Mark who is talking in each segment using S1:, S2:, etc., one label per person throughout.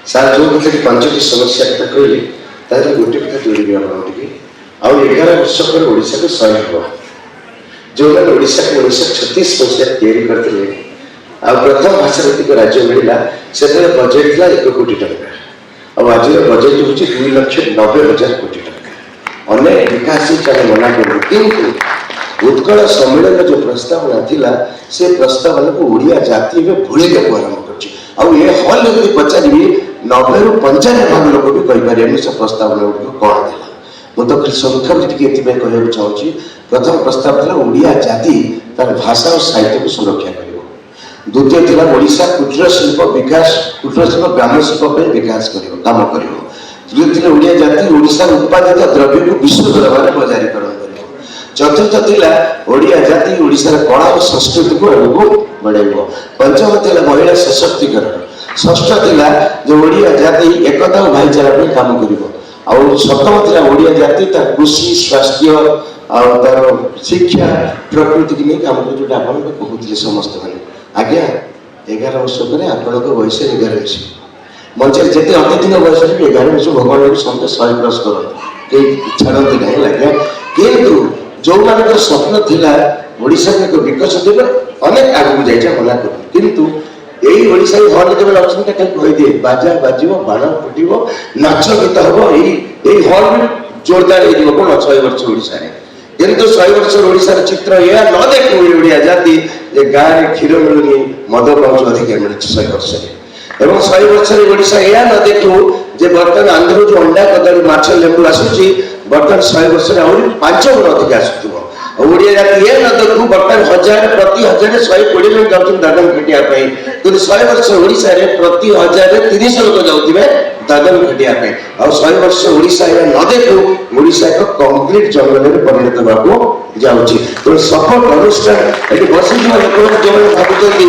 S1: Sir ଯେଉଁ କଥା ପାଞ୍ଚଟି ସମସ୍ୟା କଥା କହିଲେ ତାହେଲେ ଗୋଟେ କଥା ଯୋଡ଼ିବି ଆପଣଙ୍କୁ ଆଉ 11 ବର୍ଷ ପରେ ଓଡ଼ିଶାକୁ 100 ହେବ ଯେଉଁମାନେ ଓଡ଼ିଶାକୁ 1936 ମସିହାରେ ତିଆରି କରିଥିଲେ ଆଉ ପ୍ରଥମ ଭାଷାଭିତ୍ତିକ ରାଜ୍ୟ ମିଳିଲା ସେତେବେଳେ ବଜେଟ୍ ଥିଲା 1 କୋଟି ଟଙ୍କା ଆଉ ଆଜିର ବଜେଟ୍ ହେଉଛି 2,90,000 କୋଟି ଟଙ୍କା ଅନେକ ବିକାଶ ଆମେ ମନା କରୁ କିନ୍ତୁ ଉତ୍କଳ ସମ୍ମିଳନୀର ଯେଉଁ ପ୍ରସ୍ତାବନା ଥିଲା ସେ ପ୍ରସ୍ତାବନାକୁ ଓଡ଼ିଆ ଜାତି ଏବେ ଭୁଳିବାକୁ ଆରମ୍ଭ କରୁଛି ଆଉ ଏ ହଲ୍ରେ ଯଦି ପଚାରିବି 90ରୁ 95% ଲୋକ ବି କହିପାରିବେନି ସେ ପ୍ରସ୍ତାବନା ଗୁଡ଼ିକ କ'ଣ ଥିଲା ମୁଁ ତ ସଂଖ୍ୟାରୁ ଟିକେ ଏଥିପାଇଁ କହିବାକୁ ଚାହୁଁଛି ପ୍ରଥମ ପ୍ରସ୍ତାବ ଥିଲା ଓଡ଼ିଆ ଜାତି ତାର ଭାଷା ଓ ସାହିତ୍ୟକୁ ସୁରକ୍ଷା କରିବ ଦ୍ୱିତୀୟ ଥିଲା ଓଡ଼ିଶା କୁଟୀର ଶିଳ୍ପ ବିକାଶ କୁଟୀର ଶିଳ୍ପ ଗ୍ରାମ ଶିଳ୍ପ ପାଇଁ ବିକାଶ କରିବ କାମ କରିବ ତୃତୀୟ ଥିଲା ଓଡ଼ିଆ ଜାତି ଓଡ଼ିଶାର ଉତ୍ପାଦିତ ଦ୍ରବ୍ୟକୁ ବିଶ୍ୱ ଦରବାରରେ ବଜାରୀକରଣ କରିବ ଚତୁର୍ଥ ଥିଲା ଓଡ଼ିଆ ଜାତି ଓଡ଼ିଶାର କଳା ଓ ସଂସ୍କୃତିକୁ ଆଗକୁ ବଢ଼ାଇବ ପଞ୍ଚମ ଥିଲା ମହିଳା ସଶକ୍ତିକରଣ ଷଷ୍ଠ ଥିଲା ଯେ ଓଡ଼ିଆ ଜାତି ଏକତା ଓ ଭାଇଚାରା ପାଇଁ କାମ କରିବ ଆଉ ସପ୍ତମ ଥିଲା ଓଡ଼ିଆ ଜାତି ତାର କୃଷି ସ୍ୱାସ୍ଥ୍ୟ ଆଉ ତାର ଶିକ୍ଷା ପ୍ରକୃତିକୁ ନେଇ କାମ କରି ଯୋଉଟା ଆପଣ କହୁଥିଲେ ସମସ୍ତେ ମାନେ ଆଜ୍ଞା 11 ବର୍ଷ ପରେ ଆପଣଙ୍କ ବୟସ 11 ଅଛି ମଞ୍ଚରେ ଯେତେ ଅତିଥିଙ୍କ ବୟସରେ ବି 11 ବର୍ଷ ଭଗବାନଙ୍କୁ ସମସ୍ତେ 100 କ୍ରସ କରନ୍ତି କେହି ଛାଡ଼ନ୍ତି ନାହିଁ ଆଜ୍ଞା କିନ୍ତୁ ଯେଉଁମାନଙ୍କର ସ୍ୱପ୍ନ ଥିଲା ଓଡ଼ିଶାକୁ ଏକ ବିକଶିତ ଅନେକ ଆଗକୁ ଯାଇଛି ମନା କରୁ କିନ୍ତୁ ଏଇ ଓଡ଼ିଶାରେ ହଲ୍ ଯେବେ ଅଛନ୍ତି ଖାଲି କହିଦିଏ ବାଜା ବାଜିବ ବାଣ ଫୁଟିବ ନାଚ ଗୀତ ହବ ଏଇ ହଲ୍ ଜୋରଦାର ହେଇଯିବ କ'ଣ 100 ବର୍ଷ ଓଡ଼ିଶାରେ କିନ୍ତୁ 100 ବର୍ଷର ଓଡ଼ିଶାର ଚିତ୍ର ଏହା ନ ଦେଖୁ ଓଡ଼ିଆ ଜାତି ଯେ ଗାଁରେ କ୍ଷୀର ମିଳୁନି ମଦ ପାଉଚ ଅଧିକା ମିଳୁଛି 100 ବର୍ଷରେ ଏବଂ 100 ବର୍ଷରେ ଓଡ଼ିଶା ଏହା ନ ଦେଖୁ ଯେ ବର୍ତ୍ତମାନ ଆନ୍ଧ୍ରରୁ ଯେଉଁ ଅଣ୍ଡା କଦଳୀ ମାଛ ଲେମ୍ବୁ ଆସୁଛି ବର୍ତ୍ତମାନ 100 ବର୍ଷରେ ଆହୁରି 5 ଗୁଣ ଅଧିକା ଆସୁଥିବ ଓଡ଼ିଆ ଜାତି ଏ ନ ଦେଖୁ ବର୍ତ୍ତମାନ 1000 ପ୍ରତି 1000 120 ଜଣ ଯାଉଛନ୍ତି ଦାଦନ ଖଟିବା ପାଇଁ କିନ୍ତୁ 100 ବର୍ଷ ଓଡ଼ିଶାରେ ପ୍ରତି 1000 30 ଲୋକ ଯାଉଥିବେ ଦାଦନ ଖଟିବା ପାଇଁ ଆଉ 100 ବର୍ଷ ଓଡ଼ିଶା ଏହା ନ ଦେଖୁ ଓଡ଼ିଶା ଏକ କମ୍ପ୍ଲିଟ ଜଙ୍ଗଲରେ ପରିଣତ ହେବାକୁ ଯାଉଛି ତେଣୁ ସପୋର୍ଟ ଅନୁଷ୍ଠାନ ଏଠି ବସିଥିବା ଲୋକମାନେ ଯେଉଁମାନେ ଭାବୁଛନ୍ତି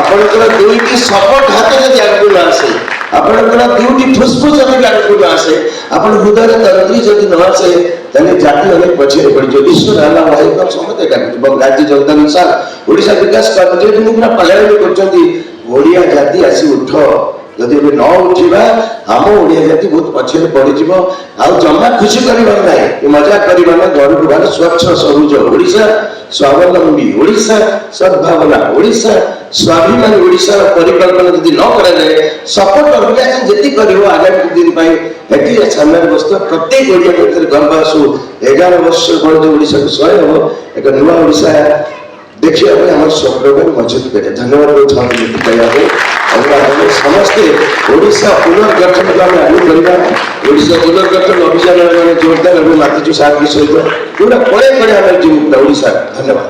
S1: ଆପଣଙ୍କର 2ଟି ସପୋର୍ଟ ହାତ ଯଦି ଆଗକୁ ନ ଆସେ ଆପଣଙ୍କର 2ଟି ଫୁସଫୁସ ଯଦି ଆଗକୁ ନ ଆସେ ଆପଣ ହୃଦୟରେ ତନ୍ତ୍ରୀ ଯଦି ନ ଆସେ ତାହେଲେ ଜାତି ଅନେକ ପଛରେ ପଡ଼ିଯିବ ଈଶ୍ୱର ଆଲ୍ଲାହ ଭାଇଙ୍କର ସମସ୍ତେ ଡାକୁଛି ଏବଂ ରାଜ୍ୟ ଜଗଦାନ ସାର୍ ଓଡ଼ିଶା ବିକାଶ କାର୍ଯ୍ୟ ପୁରା ପାଲାୟନ କରୁଛନ୍ତି ଓଡ଼ିଆ ଜାତି ଆସି ଉଠ ଯଦି ଏବେ ନ ଉଠିବା ଆମ ଓଡ଼ିଆ ଜାତି ବହୁତ ପଛରେ ପଡ଼ିଯିବ ଆଉ ଜମା ଖୁସି କରିବାର ନାହିଁ ମଜା କରିବା ନା ଘରକୁ ଘର ସ୍ୱଚ୍ଛ ସବୁଜ ଓଡ଼ିଶା ସ୍ୱାବଲମ୍ବୀ ଓଡ଼ିଶା ସଦ୍ଭାବନା ଓଡ଼ିଶା ସ୍ୱାଭିମାନୀ ଓଡ଼ିଶାର ପରିକଳ୍ପନା ଯଦି ନ କରାଯାଏ ସପୋର୍ଟ ଅର୍ଗାନାଇଜେସନ ଯେତିକି କରିବ ଆଗାମୀ ଦିନ ପାଇଁ ଏଠି ସାମ୍ନାରେ ବସିଥିବା ପ୍ରତ୍ୟେକ ଓଡ଼ିଆ ଭିତରେ ଗର୍ବ ଆସୁ 11 ବର୍ଷ ପରେ ଯେଉଁ ଓଡ଼ିଶାକୁ 100 ହେବ ଏକ ନୂଆ ଓଡ଼ିଶା ଦେଖିବା ପାଇଁ ଆମର ସ୍ୱପ୍ନକୁ ମଜବୁତ କରିବା ଧନ୍ୟବାଦ ଚାହୁଁଛି କହିବା ପାଇଁ ଆଉ ସମସ୍ତେ ଓଡ଼ିଶା ପୁନର୍ଗଠନକୁ ଆମେ ଆଗକୁ କରିବା ଓଡ଼ିଶା ପୁନର୍ଗଠନ ଅଭିଯାନ ଜୋରଦାର ଏବଂ ମାତିଛୁ ସାର୍ଙ୍କ ସହିତ ପୁରା କଳେ କଳେ ଆମେ ଯିବୁ ଓଡ଼ିଶା ଧନ୍ୟବାଦ।